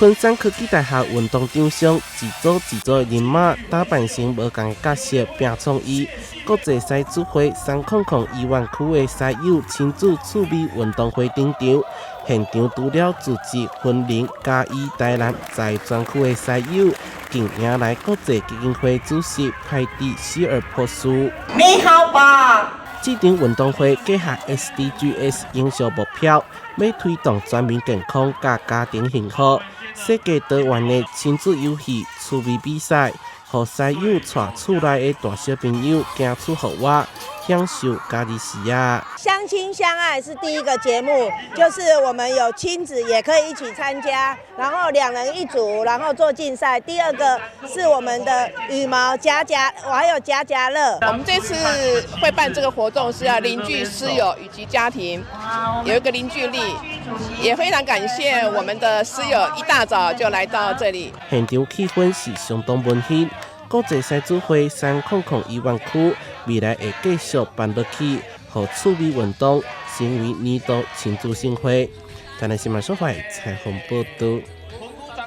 昆山科技大学运动场上，一组的人马打扮成无同的角色，拼创意。国际赛主会300亿湾区的赛友亲自趣味运动会登场，现场除了自制分龄加以台南在专区的赛友，更迎来国际基金会主席派蒂希尔博士。你好吧？这场运动会结合 SDGs 营销目标，要推动全民健康加家庭幸福。世界多元的亲子游戏趣味比赛，让赛友带厝内的大小朋友行出户外，享受家己时啊。相亲相爱是第一个节目，就是我们有亲子也可以一起参加，然后2人1组，然后做竞赛。第二个是我们的羽毛夹，还有夹乐。我们这次会办这个活动是要凝聚师友以及家庭，有一个凝聚力，也非常感谢我们的师友一大早就来到这里。现场气氛是相当温馨。国际赛主会300亿湾区未来会继续办落去，让趣味运动成为年度庆祝盛会。台南新闻所采访报道。